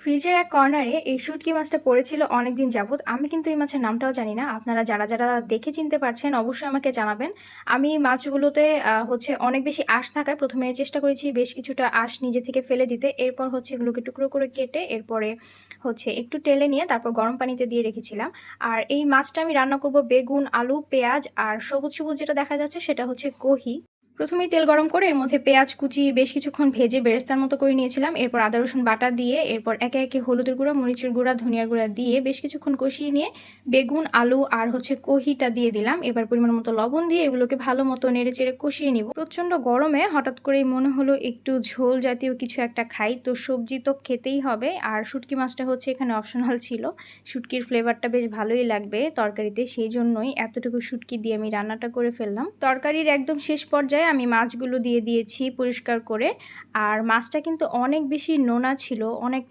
ফ্রিজের এক কর্নারে এই শুটকি মাছটা পড়েছিল অনেকদিন যাবত। আমি কিন্তু এই মাছের নামটাও জানি না। আপনারা যারা দেখে চিনতে পারছেন অবশ্যই আমাকে জানাবেন। আমি মাছগুলোতে অনেক বেশি আঁশ থাকায় ১ম এ চেষ্টা করেছি বেশ কিছুটা আঁশ নিজে থেকে ফেলে দিতে। এরপর এগুলোকে টুকরো করে কেটে এরপরে একটু টেলে নিয়ে তারপর গরম পানিতে দিয়ে রেখেছিলাম। আর এই মাছটা আমি রান্না করব বেগুন, আলু, পেঁয়াজ আর সবুজ যেটা দেখা যাচ্ছে সেটা হচ্ছে কহি। প্রথমেই তেল গরম করে এর মধ্যে পেঁয়াজ কুচি বেশ কিছুক্ষণ ভেজে বেরেস্তার মতো করে নিয়েছিলাম। এরপর আদা রসুন বাটা দিয়ে এরপর একে একে হলুদের গুঁড়া, মরিচের গুঁড়া, ধনিয়ার গুঁড়া দিয়ে বেশ কিছুক্ষণ কষিয়ে নিয়ে বেগুন, আলু আর কহিটা দিয়ে দিলাম। এবার পরিমাণ মতো লবণ দিয়ে এগুলোকে ভালো মতো নেড়ে চেড়ে কষিয়ে নিব। প্রচণ্ড গরমে হঠাৎ করেই মনে হলো একটু ঝোল জাতীয় কিছু একটা খাই, তো সবজি তো খেতেই হবে। আর শুটকি মাছটা এখানে অপশনাল ছিল। শুটকির ফ্লেভারটা বেশ ভালোই লাগবে তরকারিতে, সেই জন্যই এতটুকু শুটকি দিয়ে আমি রান্নাটা করে ফেললাম। তরকারির একদম শেষ পর্যায়ে আমি মাছগুলো দিয়ে দিয়েছি পরিষ্কার করে। আর মাছটা কিন্তু অনেক বেশি নোনা ছিল, অনেকটা